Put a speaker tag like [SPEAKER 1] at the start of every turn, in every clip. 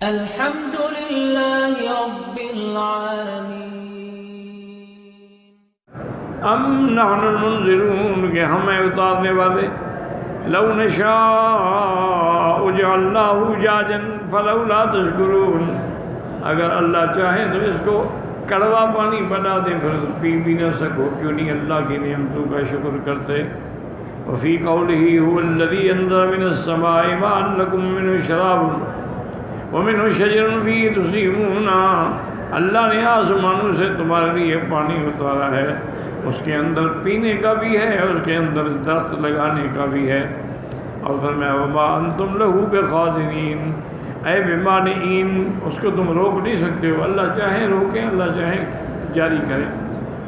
[SPEAKER 1] الحمد لله رب العالمين
[SPEAKER 2] ام نحن المنزلون کہ ہم ہیں اتارنے والے. لو نشاء جعلناه اجاجا فلولا تشکرون. اگر اللہ چاہے تو اس کو کڑوا پانی بنا دیں پھر پی بھی نہ سکو. کیوں نہیں اللہ کی نعمتوں کا شکر کرتے. وفی قوله هو الذي انزل من السماء ماء لكم منه شراب ومنه شجر فيه تسيمون. اللہ نے آسمانوں سے تمہارے لیے پانی اتارا ہے، اس کے اندر پینے کا بھی ہے اور اس کے اندر درخت لگانے کا بھی ہے. اور فرمایا وما انتم له بخازنین، اے بمانعین، اس کو تم روک نہیں سکتے ہو. اللہ چاہے روکیں، اللہ چاہے جاری کریں.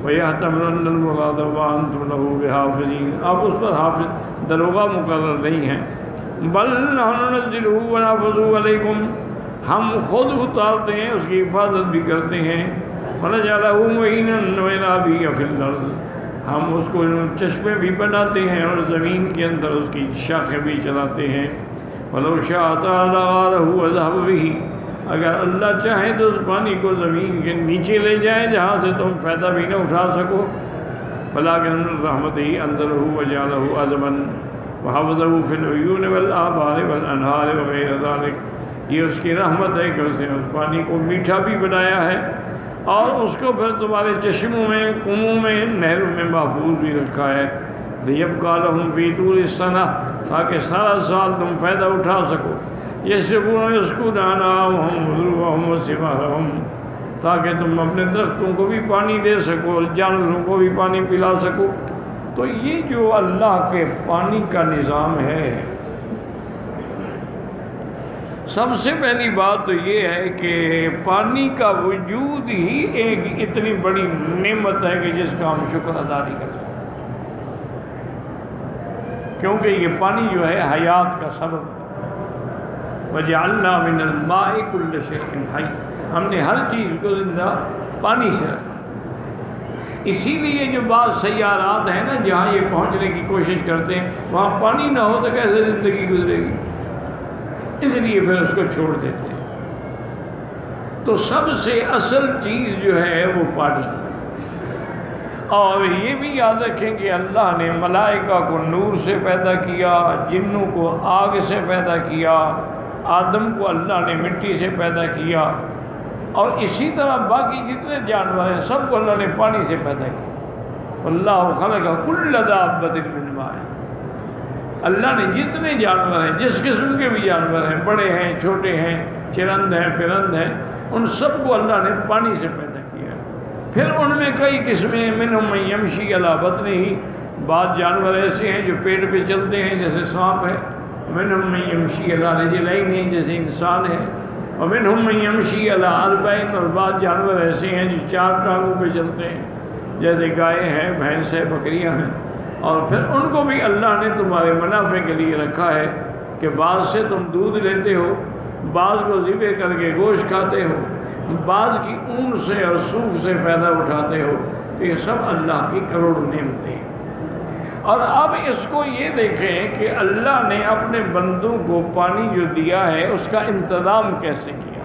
[SPEAKER 2] وَيَحْتَمِلُ أَنَّ الْمُرَادَ وَمَا أَنْتُمْ لَهُ بِحَافِظِينَ. آپ اس پر حافظ داروغہ مقرر نہیں ہیں. بل نحن ننزله ونحفظه علیکم، ہم خود اتارتے ہیں، اس کی حفاظت بھی کرتے ہیں. وَنَجْعَلَهُ مُعِينًا وَيَنَابِيَ فِي الْأَرْضِ، ہم اس کو چشمے بھی بناتے ہیں اور زمین کے اندر اس کی شاخیں بھی چلاتے ہیں. وَلَوْ شَاءَ تَعَالَىٰ غَارَهُ وَذَهَبَ بِهِ، اگر اللہ چاہے تو اس پانی کو زمین کے نیچے لے جائیں جہاں سے تم فائدہ بھی نہ اٹھا سکو. وَلَٰكِنَّ رَحْمَتِهِ أَنزَلَهُ وَجَعَلَهُ عَذْبًا وَحَفَظَهُ فِي الْعُيُونِ وَالْآبَارِ وَالْأَنْهَارِ وَغَيْرِ ذَٰلِكَ. یہ اس کی رحمت ہے کہ اس نے اس پانی کو میٹھا بھی بنایا ہے اور اس کو پھر تمہارے چشموں میں، کنووں میں، نہروں میں محفوظ بھی رکھا ہے. لِيَبْقَىٰ لَهُمْ فِي طُولِ السَّنَةِ، تاکہ سارا سال تم فائدہ اٹھا سکو. يَشْرَبُونَ وَيَسْقُونَ أَنْعَامَهُمْ وَذُرُوَّهُمْ وَثِمَارَهُمْ، تاکہ تم اپنے درختوں کو بھی پانی دے سکو اور جانوروں کو بھی پانی پلا سکو. تو یہ جو اللہ کے پانی کا نظام ہے، سب سے پہلی بات تو یہ ہے کہ پانی کا وجود ہی ایک اتنی بڑی نعمت ہے کہ جس کا ہم شکر ادا نہیں کر سکتے، کیونکہ یہ پانی جو ہے حیات کا سبب ہے. وَجَعَلْنَا مِنَ الْمَاءِ كُلَّ شَيْءٍ حَيٍّ، ہم نے ہر چیز کو زندہ پانی سے رکھا. اسی لیے جو بعض سیارات ہیں نا جہاں یہ پہنچنے کی کوشش کرتے ہیں، وہاں پانی نہ ہو تو کیسے زندگی گزرے گی، اس لیے پھر اس کو چھوڑ دیتے ہیں. تو سب سے اصل چیز جو ہے وہ پانی. اور یہ بھی یاد رکھیں کہ اللہ نے ملائکہ کو نور سے پیدا کیا، جنوں کو آگ سے پیدا کیا، آدم کو اللہ نے مٹی سے پیدا کیا، اور اسی طرح باقی جتنے جانور ہیں سب کو اللہ نے پانی سے پیدا کیا. اللہ خلق کل دابۃ من ماء، اللہ نے جتنے جانور ہیں، جس قسم کے بھی جانور ہیں، بڑے ہیں، چھوٹے ہیں، چرند ہیں، پرند ہیں، ان سب کو اللہ نے پانی سے پیدا کیا. پھر ان میں کئی قسمیں، منہم من یمشی علی بطنہ، بعض جانور ایسے ہیں جو پیٹ پہ چلتے ہیں جیسے سانپ ہے. منہم من یمشی علی رجلین، جیسے انسان ہے. ومنہم من یمشی علی اربعین، اور بعض جانور ایسے ہیں جو 4 ٹانگوں پہ چلتے ہیں جیسے گائے ہیں، بھینس ہے، بکریاں ہیں. اور پھر ان کو بھی اللہ نے تمہارے منافع کے لیے رکھا ہے کہ بعض سے تم دودھ لیتے ہو، بعض کو ذبح کر کے گوشت کھاتے ہو، بعض کی اون سے اور صوف سے فائدہ اٹھاتے ہو. یہ سب اللہ کی کروڑ نعمتیں ہیں. اور اب اس کو یہ دیکھیں کہ اللہ نے اپنے بندوں کو پانی جو دیا ہے اس کا انتظام کیسے کیا.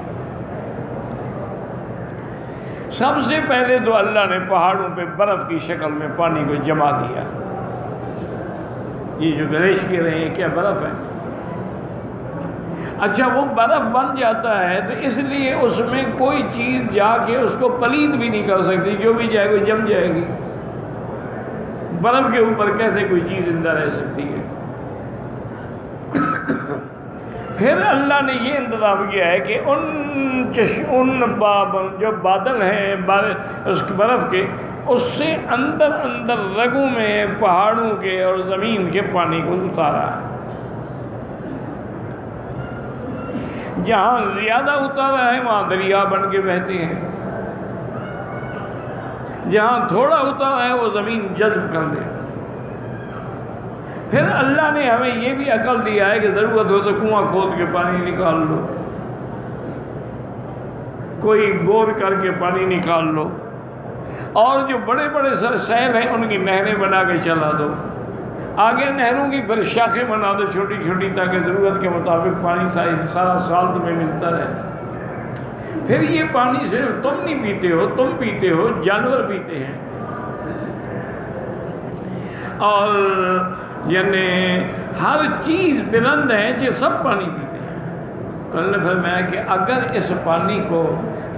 [SPEAKER 2] سب سے پہلے تو اللہ نے پہاڑوں پہ برف کی شکل میں پانی کو جما دیا. یہ جو گریش کہہ رہے ہیں کیا برف ہے؟ اچھا، وہ برف بن جاتا ہے تو اس لیے اس میں کوئی چیز جا کے اس کو پلید بھی نہیں کر سکتی، جو بھی جائے گا جم جائے گی. برف کے اوپر کیسے کوئی چیز زندہ رہ سکتی ہے؟ پھر اللہ نے یہ انتظام کیا ہے کہ ان جو بادل ہیں اس برف کے، اس سے اندر اندر رگوں میں پہاڑوں کے اور زمین کے پانی کو اتارا ہے. جہاں زیادہ اتارا ہے وہاں دریا بن کے بہتے ہیں، جہاں تھوڑا اتارا ہے وہ زمین جذب کر لے. پھر اللہ نے ہمیں یہ بھی عقل دیا ہے کہ ضرورت ہو تو کنواں کھود کے پانی نکال لو، کوئی بور کر کے پانی نکال لو، اور جو بڑے بڑے سیل ہیں ان کی نہریں بنا کے چلا دو. آگے نہروں کی پھر شاخیں بنا دو چھوٹی چھوٹی، تاکہ ضرورت کے مطابق پانی سارا سال تمہیں ملتا رہے. پھر یہ پانی صرف تم نہیں پیتے ہو، تم پیتے ہو، جانور پیتے ہیں، اور یعنی ہر چیز پرند ہے جو سب پانی پیتے ہیں۔ تو اللہ نے فرمایا کہ اگر اس پانی کو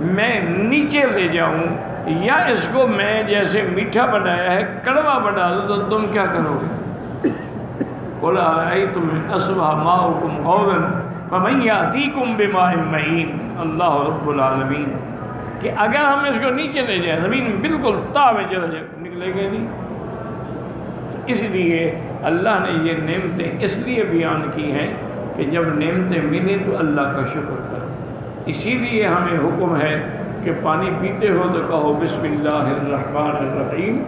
[SPEAKER 2] میں نیچے لے جاؤں یا اس کو میں جیسے میٹھا بنایا ہے کڑوا بنا دوں تو تم کیا کرو گے؟ قُلْ أَرَأَيْتُمْ إِنْ أَصْبَحَ مَاؤُكُمْ غَوْرًا فَمَنْ يَأْتِيكُمْ بِمَاءٍ مَّعِينٍ۔ اللہ رب العالمین کہ اگر ہم اس کو نیچے لے جائیں، زمین بالکل تا میں چلا جائے، نکلے گا نہیں۔ تو اس لیے اللہ نے یہ نعمتیں اس لیے بیان کی ہیں کہ جب نعمتیں ملیں تو اللہ کا شکر کرو۔ اسی لیے ہمیں حکم ہے کہ پانی پیتے ہو تو کہو بسم اللہ الرحمن الرحیم،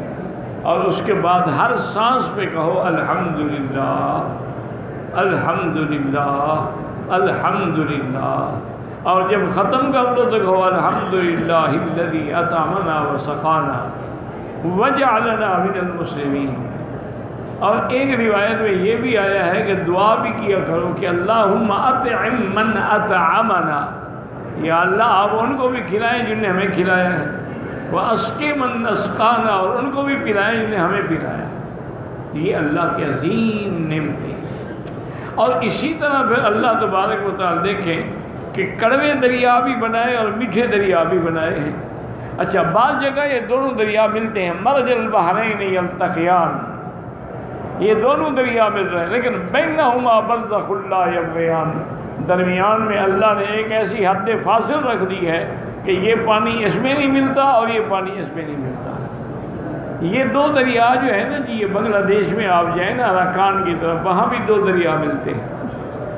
[SPEAKER 2] اور اس کے بعد ہر سانس پہ کہو الحمدللہ الحمدللہ الحمدللہ، اور جب ختم کر دو تو کہو الحمدللہ الذی اطعمنا وسقانا وجعلنا من المسلمین۔ اور ایک روایت میں یہ بھی آیا ہے کہ دعا بھی کیا کرو کہ اللہم اطعم من اطعمنا، یا اللہ آپ ان کو بھی کھلائیں جن نے ہمیں کھلایا ہے، وَأَسْقِ مَن نَسْقَانَا، اور ان کو بھی پلائیں جن نے ہمیں پلایا ہے۔ تو یہ اللہ کی عظیم نعمتیں ہیں۔ اور اسی طرح پھر اللہ تبارک و تعالیٰ دیکھیں کہ کڑوے دریا بھی بنائے اور میٹھے دریا بھی بنائے ہیں۔ اچھا، بعض جگہ یہ دونوں دریا ملتے ہیں، مرج البحرین یلتقیان، یہ دونوں دریا مل رہے ہیں، لیکن بینہما برزخ لا یبغیان، درمیان میں اللہ نے ایک ایسی حد فاصل رکھ دی ہے کہ یہ پانی اس میں نہیں ملتا اور یہ پانی اس میں نہیں ملتا۔ یہ دو دریا جو ہے نا جی، یہ بنگلہ دیش میں آپ جائیں نا اراکان کی طرف، وہاں بھی دو دریا ملتے ہیں،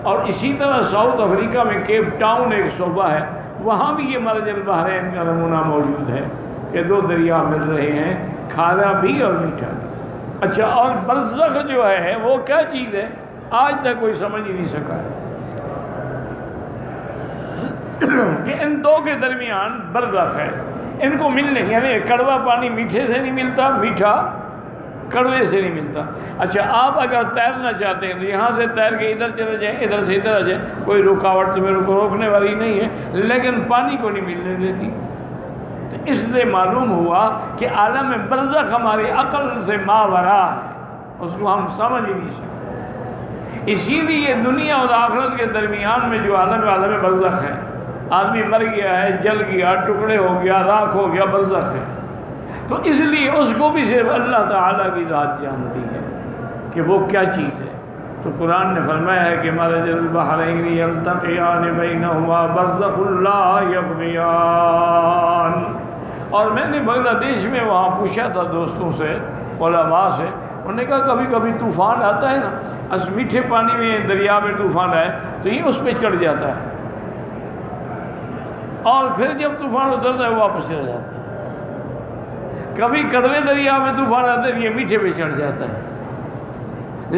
[SPEAKER 2] اور اسی طرح ساؤتھ افریقہ میں کیپ ٹاؤن ایک صوبہ ہے، وہاں بھی یہ مرج البحرین کا نمونہ موجود ہے کہ دو دریا مل رہے ہیں، کھارا بھی اور میٹھا بھی۔ اچھا، اور برزخ جو ہے وہ کیا چیز ہے آج تک کوئی سمجھ ہی نہیں سکا ہے کہ ان دو کے درمیان برزخ ہے، ان کو ملنے، یعنی کڑوا پانی میٹھے سے نہیں ملتا، میٹھا کڑوے سے نہیں ملتا۔ اچھا، آپ اگر تیرنا چاہتے ہیں تو یہاں سے تیر کے ادھر چلے جائیں، ادھر سے ادھر آ جائیں، کوئی رکاوٹ تمہیں روکنے والی نہیں ہے، لیکن پانی کو نہیں ملنے دیتی۔ تو اس لیے معلوم ہوا کہ عالم برزخ ہماری عقل سے ماورا ہے، اس کو ہم سمجھ ہی نہیں سکتے۔ اسی لیے دنیا اور آخرت کے درمیان میں جو عالم برزخ ہے، آدمی مر گیا ہے، جل گیا، ٹکڑے ہو گیا، راکھ ہو گیا، برزخ ہے، تو اس لیے اس کو بھی صرف اللہ تعالیٰ کی ذات جانتی ہے کہ وہ کیا چیز ہے۔ تو قرآن نے فرمایا ہے کہ مرج البحرین یلتقیان بینہما برزخ لا یبغیان۔ اور میں نے بنگلہ دیش میں وہاں پوچھا تھا دوستوں سے، علماء سے، انہوں نے کہا کبھی کبھی طوفان آتا ہے نا، اس میٹھے پانی میں دریا میں طوفان آئے تو یہ اس پہ چڑھ جاتا ہے، اور پھر جب طوفان اترتا ہے وہ واپس چلا جاتا ہے۔ کبھی کڑوے دریا میں طوفان آتا ہے، یہ میٹھے پہ چڑھ جاتا ہے،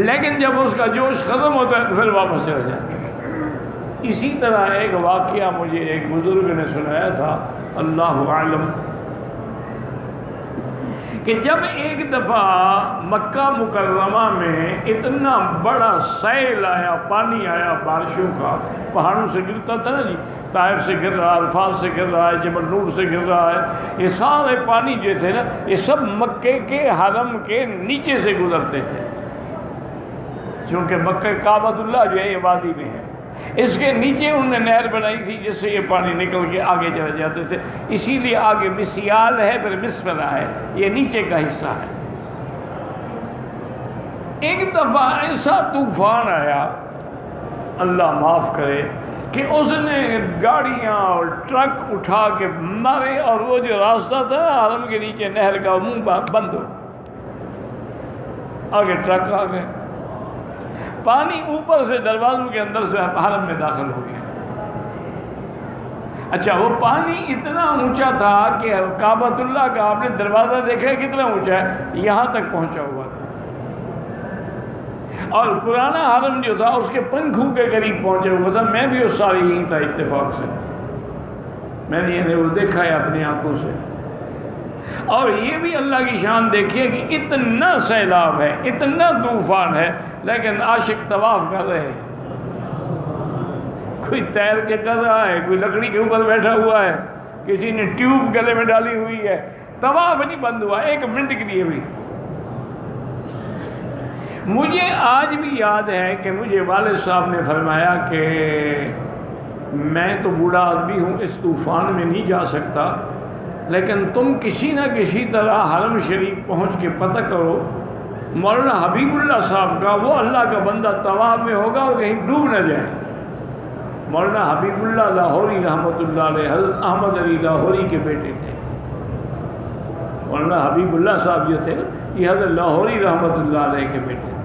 [SPEAKER 2] لیکن جب اس کا جوش ختم ہوتا ہے تو پھر واپس چلا جاتا ہے۔ اسی طرح ایک واقعہ مجھے ایک بزرگ نے سنایا تھا، اللہ عالم، کہ جب ایک دفعہ مکہ مکرمہ میں اتنا بڑا سیل آیا، پانی آیا بارشوں کا، پہاڑوں سے گرتا تھا نا جی، طائف سے گر رہا ہے، عرفات سے گر رہا ہے، جبل نور سے گر رہا ہے، یہ سارے پانی جو تھے نا یہ سب مکے کے حرم کے نیچے سے گزرتے تھے، چونکہ مکہ کعبۃ اللہ جو ہے یہ وادی میں ہے، اس کے نیچے انہوں نے نہر بنائی تھی جس سے یہ پانی نکل کے آگے چلے جاتے تھے، اسی لیے آگے مسیال ہے، پھر مسفلہ ہے، یہ نیچے کا حصہ ہے۔ ایک دفعہ ایسا طوفان آیا، اللہ معاف کرے، کہ اس نے گاڑیاں اور ٹرک اٹھا کے مارے، اور وہ جو راستہ تھا نا حرم کے نیچے نہر کا منہ بند ہو، آگے ٹرک آ گئے، پانی اوپر سے دروازوں کے اندر سے حرم میں داخل ہو گیا۔ اچھا، وہ پانی اتنا اونچا تھا کہ کعبۃ اللہ کا آپ نے دروازہ دیکھا ہے کتنا اونچا ہے، یہاں تک پہنچا ہوا تھا، اور پرانا حرم جو تھا اس کے پنکھوں کے قریب پہنچا ہوا تھا۔ میں بھی اس سال یہیں تھا اتفاق سے، میں نے وہ دیکھا ہے اپنی آنکھوں سے۔ اور یہ بھی اللہ کی شان دیکھیے کہ اتنا سیلاب ہے، اتنا طوفان ہے، لیکن عاشق طواف کر رہے ہیں، کوئی تیر کے کر رہا ہے، کوئی لکڑی کے اوپر بیٹھا ہوا ہے، کسی نے ٹیوب گلے میں ڈالی ہوئی ہے، طواف نہیں بند ہوا ایک منٹ کے لیے بھی۔ مجھے آج بھی یاد ہے کہ مجھے والد صاحب نے فرمایا کہ میں تو بوڑھا آدمی ہوں، اس طوفان میں نہیں جا سکتا، لیکن تم کسی نہ کسی طرح حرم شریف پہنچ کے پتہ کرو مولانا حبیب اللہ صاحب کا، وہ اللہ کا بندہ طواف میں ہوگا اور کہیں ڈوب نہ جائے۔ مولانا حبیب اللہ لاہوری رحمۃ اللہ علیہ حضرت احمد علی لاہوری کے بیٹے تھے۔ مولانا حبیب اللہ صاحب جو تھے یہ حضرت لاہوری رحمۃ اللہ علیہ کے بیٹے تھے،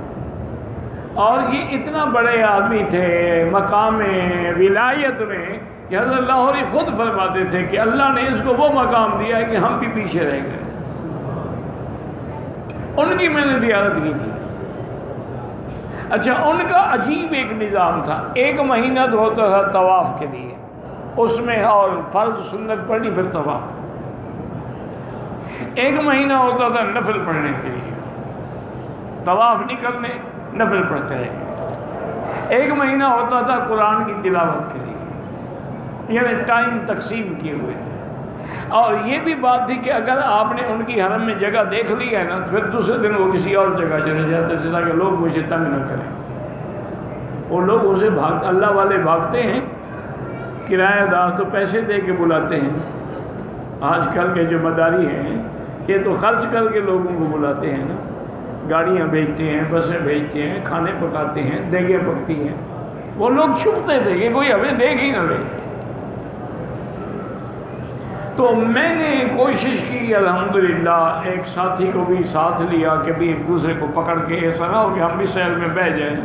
[SPEAKER 2] اور یہ اتنا بڑے آدمی تھے مقام ولایت میں کہ حضرت لاہوری خود فرماتے تھے کہ اللہ نے اس کو وہ مقام دیا ہے کہ ہم بھی پیچھے رہ گئے۔ ان کی میں نے زیارت کی تھی۔ اچھا، ان کا عجیب ایک نظام تھا، 1 مہینہ تو ہوتا تھا طواف کے لیے، اس میں اور فرض سنت پڑھنی پھر طواف، 1 مہینہ ہوتا تھا نفل پڑھنے کے لیے، طواف نہیں کرنے نفل پڑھتے رہے، 1 مہینہ ہوتا تھا قرآن کی تلاوت کے لیے، یعنی ٹائم تقسیم کیے ہوئے تھے۔ اور یہ بھی بات تھی کہ اگر آپ نے ان کی حرم میں جگہ دیکھ لی ہے نا تو پھر دوسرے دن وہ کسی اور جگہ چلے جاتے تھے تاکہ لوگ مجھے تنگ نہ کریں۔ وہ لوگ اسے اللہ والے بھاگتے ہیں، کرایہ دار تو پیسے دے کے بلاتے ہیں، آج کل کے جو مداری ہیں یہ تو خرچ کر کے لوگوں کو بلاتے ہیں نا، گاڑیاں بھیجتے ہیں، بسیں بھیجتے ہیں، کھانے پکاتے ہیں، دیگیں پکتی ہیں۔ وہ لوگ چھپتے تھے کہ کوئی ہمیں دیکھ ہی نہ لے۔ تو میں نے کوشش کی الحمدللہ، ایک ساتھی کو بھی ساتھ لیا کہ بھی ایک دوسرے کو پکڑ کے ایسا نہ ہو کہ ہم بھی سیل میں بہ جائیں۔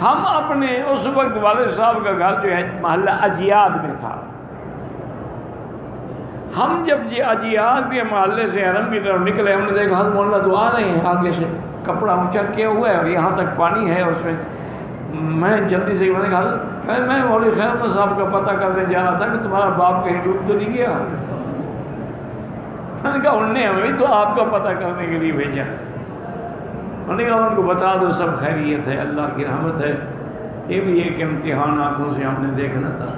[SPEAKER 2] ہم اپنے اس وقت والد صاحب کا گھر جو ہے محلہ اجیاد میں تھا، ہم جب یہ اجیاد کے محلے سے حرم کی طرف نکلے، ہم نے دیکھا حضرت مولانا تو آ رہے ہیں آگے سے، کپڑا اونچا کیا ہوا ہے اور یہاں تک پانی ہے اس میں۔ میں جلدی سے میں نے کہا میں مولوی خیر احمد صاحب کا پتہ کرنے جا رہا تھا کہ تمہارا باپ کہیں ڈوب تو نہیں گیا۔ میں نے کہا انہوں نے ہمیں تو آپ کا پتہ کرنے کے لیے بھیجا۔ انہوں نے کہا ان کو بتا دو سب خیریت ہے، اللہ کی رحمت ہے، یہ بھی ایک امتحان آنکھوں سے ہم نے دیکھنا تھا۔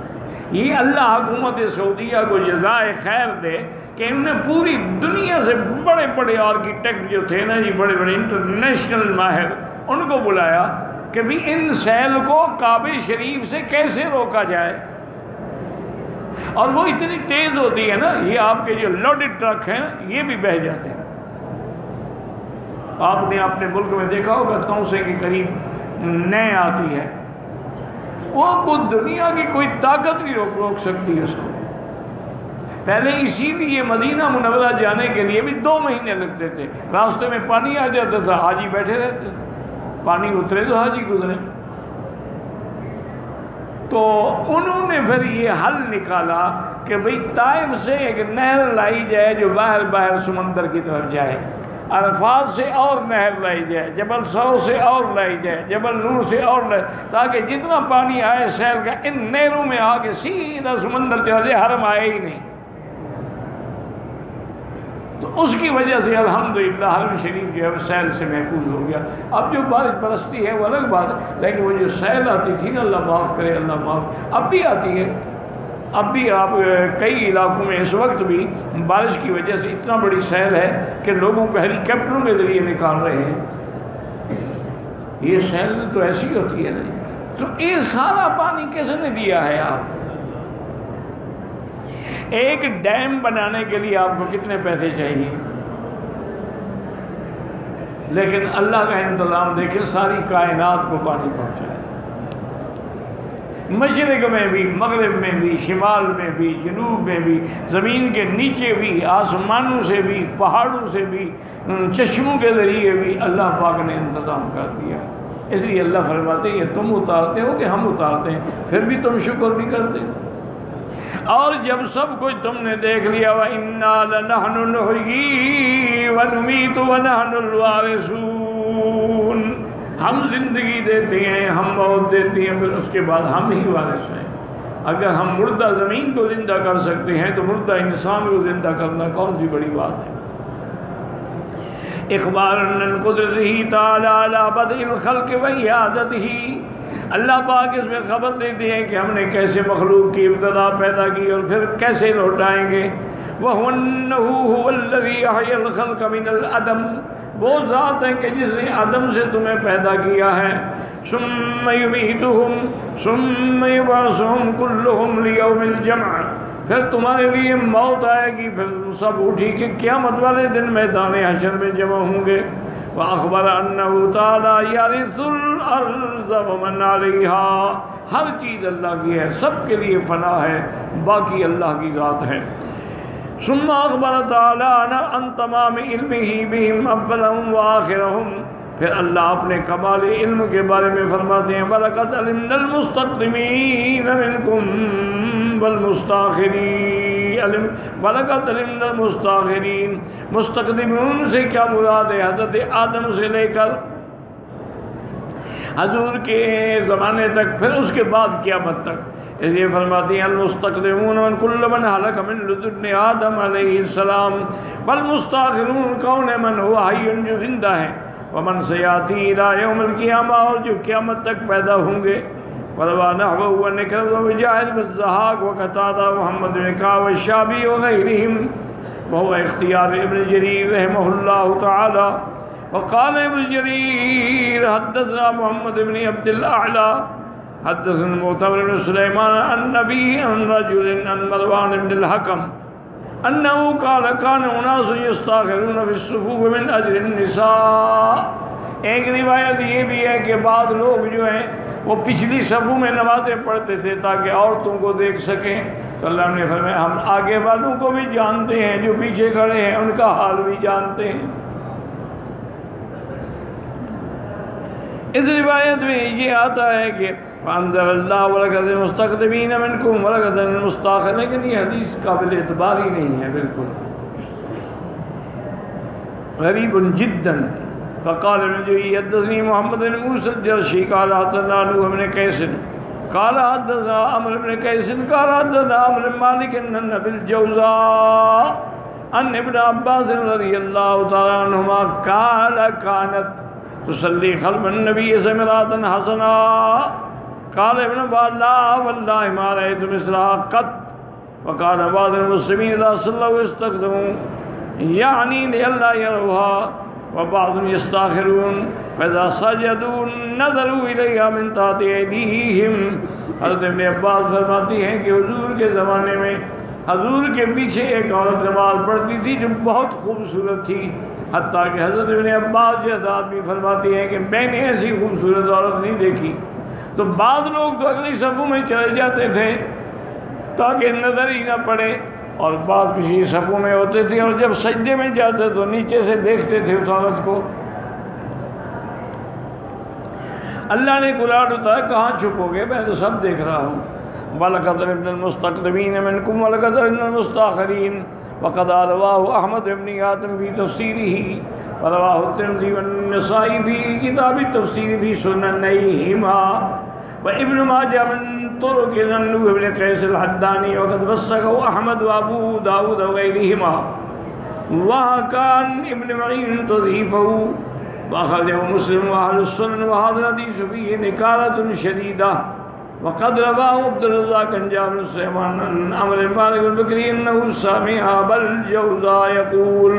[SPEAKER 2] یہ اللہ حکومت سعودیہ کو جزائے خیر دے کہ انہوں نے پوری دنیا سے بڑے بڑے آرکیٹیکٹ جو تھے نا جی، بڑے بڑے انٹرنیشنل ماہر، ان کو بلایا کہ بھی ان سیل کو کعبہ شریف سے کیسے روکا جائے۔ اور وہ اتنی تیز ہوتی ہے نا، یہ آپ کے جو لوڈڈ ٹرک ہیں یہ بھی بہہ جاتے ہیں۔ آپ نے اپنے ملک میں دیکھا ہوگا توسے کے قریب نئے آتی ہے، وہ دنیا کی کوئی طاقت نہیں روک سکتی اس کو۔ پہلے اسی لیے مدینہ منورہ جانے کے لیے بھی 2 مہینے لگتے تھے، راستے میں پانی آ جاتا تھا، حاجی بیٹھے رہتے تھے، پانی اترے تو حاجی گزرے۔ تو انہوں نے پھر یہ حل نکالا کہ بھئی طائف سے ایک نہر لائی جائے جو باہر سمندر کی طرف جائے، عرفات سے اور نہر لائی جائے، جبل سرو سے اور لائی جائے، جبل نور سے اور لائی، تاکہ جتنا پانی آئے سیل کا ان نہروں میں آ کے سیدھا سمندر چلا جائے، حرم آئے ہی نہیں۔ تو اس کی وجہ سے الحمدللہ حرم شریف جو ہے سیل سے محفوظ ہو گیا۔ اب جو بارش برستی ہے وہ الگ بات ہے، لیکن وہ جو سیل آتی تھی نا، اللہ معاف کرے، اللہ معاف، اب بھی آتی ہے۔ اب بھی آپ کئی علاقوں میں اس وقت بھی بارش کی وجہ سے اتنا بڑی سیل ہے کہ لوگوں کو ہیلی کاپٹروں کے ذریعے نکال رہے ہیں۔ یہ سیل تو ایسی ہوتی ہے نا، تو یہ سارا پانی کس نے دیا ہے؟ آپ ایک ڈیم بنانے کے لیے آپ کو کتنے پیسے چاہیے؟ لیکن اللہ کا انتظام دیکھیں، ساری کائنات کو پانی پہنچایا، مشرق میں بھی، مغرب میں بھی، شمال میں بھی، جنوب میں بھی، زمین کے نیچے بھی، آسمانوں سے بھی، پہاڑوں سے بھی، چشموں کے ذریعے بھی اللہ پاک نے انتظام کر دیا۔ اس لیے اللہ فرماتے ہیں یہ تم اتارتے ہو کہ ہم اتارتے ہیں، پھر بھی تم شکر بھی کرتے ہو۔ اور جب سب کچھ تم نے دیکھ لیا، وَإِنَّا لَنَحْنُ نُحْيِي وَنُمِيتُ وَنَحْنُ الْوَارِثُونَ، ہم زندگی دیتے ہیں، ہم موت دیتے ہیں، پھر اس کے بعد ہم ہی وارث ہیں۔ اگر ہم مردہ زمین کو زندہ کر سکتے ہیں تو مردہ انسان کو زندہ کرنا کون سی بڑی بات ہے؟ اخبار عن قدرتہ تعالی علی بدء الخلق و اعادتہ، اللہ پاک اس میں خبر دیتے ہیں کہ ہم نے کیسے مخلوق کی ابتدا پیدا کی اور پھر کیسے لوٹائیں گے۔ وَأَنَّهُ هُوَ الَّذِي أَحْيَا الْخَلْقَ مِنَ الْعَدَمِ، وہ ذات ہے کہ جس نے عدم سے تمہیں پیدا کیا ہے۔ ثُمَّ يُمِيتُهُمْ ثُمَّ يُبْعَثُهُمْ كُلُّهُمْ لِيَوْمِ الْجَمْعِ، پھر تمہارے لیے موت آئے گی، پھر سب اٹھی کہ قیامت والے دن میدان حشر میں جمع ہوں گے۔ وَأَخْبَرَ أَنَّهُ تَعَالَى يَرِثُ الْأَرْضَ وَمَنْ عَلَيْهَا، ہر چیز اللہ کی ہے، سب کے لیے فنا ہے، باقی اللہ کی ذات ہے۔ ثم أخبر تعالیٰ عن تمام علمه بهم أولهم وآخرهم، پھر اللہ اپنے کمال علم کے بارے میں فرماتے ہیں وَلَقَدْ عَلِمْنَا الْمُسْتَقْدِمِينَ مِنْكُمْ وَالْمُسْتَأْخِرِينَ، وَلَقَدْ عَلِمْنَا الْمُسْتَأْخِرِينَ، مستقدمون سے کیا مراد ہے؟ حضرت آدم سے لے کر حضور کے زمانے تک، پھر اس کے بعد قیامت تک۔ اس لیے فرماتے ہیں المستقدمون من کل من حلق من لدن آدم علیہ السلام، والمستاخرون کون ہے؟ من ہوا حی، جو زندہ ہے، ومن سیاتی الی یوم القیامہ، اور جو قیامت تک پیدا ہوں گے۔ وروا نحوہ ونکرہ ومجاہد والزہاق وقتادہ محمد بن کعب والشعبی وغیرہم، وہو اختیار ابن جریر رحمہ اللہ تعالی۔ وقال ابن جریر حدثنا محمد بن عبد الاعلی حدثنا معتمر بن سلیمان عن نبی عن رجل عن مروان بن الحکم انہو قال کان اناس یستاخرون فی الصفوف من اجر النساء۔ ایک روایت یہ بھی ہے کہ بعض لوگ جو ہیں وہ پچھلی صفوں میں نمازیں پڑھتے تھے تاکہ عورتوں کو دیکھ سکیں، تو اللہ نے فرمایا ہم آگے والوں کو بھی جانتے ہیں، جو پیچھے کھڑے ہیں ان کا حال بھی جانتے ہیں۔ اس روایت میں یہ آتا ہے کہ فَأَنزَلَ اللَّهُ وَلَقَدْ الْمُسْتَقْدِمِينَ مِنْكُمْ وَلَقَدْ الْمُسْتَأْخِرِينَ، لیکن یہ حدیث قابل اعتبار ہی نہیں ہے، بالکل غریب جدا۔ فقال ابن جرير حدثني محمد بن موسى الجرشي قال حدثنا نوح بن قيس قال حدثنا عمرو بن قيس قال حدثنا عمرو بن مالك ان ابي الجوزاء ان ابن عباس رضي الله تعالى عنهما قال كانت تصلي خلف النبي سمرات حسنا، قال ابن عباس لا والله ما رأيت مثلها قط، وقال بعض المسلمين اذا صلوا استقدموا يعني لئلا يروها، وبعض يستاخرون فإذا سجدوا نظروا إليها من تحت أيديهم۔ حضرت ابن عباس فرماتی ہیں کہ حضور کے زمانے میں حضور کے پیچھے ایک عورت نماز پڑھتی تھی جو بہت خوبصورت تھی، حتیٰ کہ حضرت ابن عباس جیسا آدمی فرماتی ہیں کہ میں نے ایسی خوبصورت عورت نہیں دیکھی۔ تو بعض لوگ تو اگلی صفوں میں چلے جاتے تھے تاکہ نظر ہی نہ پڑے، اور بعض پچھلی صفوں میں ہوتے تھے، اور جب سجدے میں جاتے تو نیچے سے دیکھتے تھے اس عورت کو۔ اللہ نے قرآن اتارا، کہاں چھپو گے، میں تو سب دیکھ رہا ہوں۔ وَلَقَدْ عَلِمْنَا الْمُسْتَقْدِمِينَ مِنْكُمْ وَلَقَدْ عَلِمْنَا الْمُسْتَأْخِرِينَ، وَقَدْ رَوَاهُ أَحْمَدُ بْنُ حاتم فِي تَفْسِيرِهِ، وَرَوَاهُ التِّرْمِذِيُّ وَالنَّسَائِيُّ فِي كِتَابِ التَّفْسِيرِ فِي سُنَنِهِمَا، وابن ماجہ من طرق عن نوح بن قیس الحدانی، وقد وثقه احمد وابو داود وغیرهما، وكان ابن معین تضعیفه، واخرجه مسلم واهل السنن، وهذا الحديث فيه نكارة شديدة، وقد رواه عبد الرزاق عن جابر بن سليمان عن عمرو بن مالك البكري انه سمع ابا الجوزاء يقول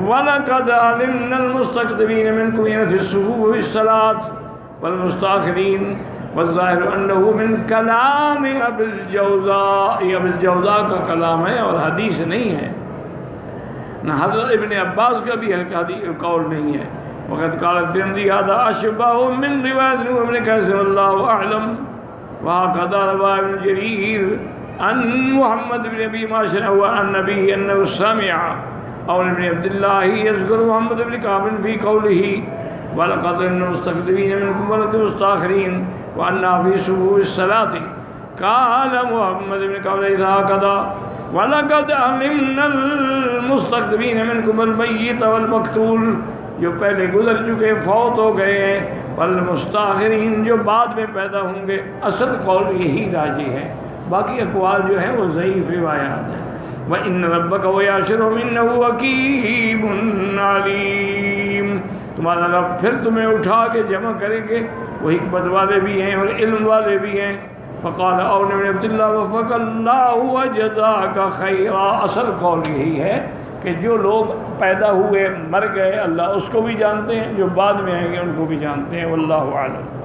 [SPEAKER 2] ولقد علمنا المستقدمين منكم في الصفوف في الصلاة والمستاخرين، والظاہر انه من کلام ابی الجوزاء، یہ ابی الجوزاء کا کلام ہے اور حدیث نہیں ہے، نہ حضرت ابن عباس کا بھی قول نہیں ہے۔ وقد قال الترمذی هذا اشبه من روایت نوح بن قیس والله اعلم، وهكذا روى ابن جرير عن محمد بن ابي معشر وعن نبيه انه سمع اور ابن عبد الله يذكر محمد بن كعب في قوله وَلَقَدْ الْمُسْتَقْدِمِينَ مِنْكُمْ وَلَقَدْ الْمُسْتَأْخِرِينَ وَأَنَّا فِي صُفُوفِ الصَّلَاةِ قَالَ محمد بن كعب هكذا وَلَقَدْ عَلِمْنَا الْمُسْتَقْدِمِينَ مِنْكُمْ الْمَيِّتَ وَالْمَقْتُولَ، جو پہلے گزر چکے فوت ہو گئے ہیں، والمستاخرین جو بعد میں پیدا ہوں گے۔ اصل قول یہی راجی ہے، باقی اقوال جو ہیں وہ ضعیف روایات ہیں۔ وَإِنَّ رَبَّكَ وَيَحْشُرُهُمْ إِنَّهُ حَكِيمٌ عَلِيمٌ، تمہارا رب پھر تمہیں اٹھا کے جمع کریں گے، وہ حکمت والے بھی ہیں اور علم والے بھی ہیں۔ فقال عون بن عبداللہ وفق اللہ جزاک خیرا، اصل قول یہی ہے کہ جو لوگ پیدا ہوئے مر گئے اللہ اس کو بھی جانتے ہیں، جو بعد میں آئیں گے ان کو بھی جانتے ہیں، واللہ اعلم۔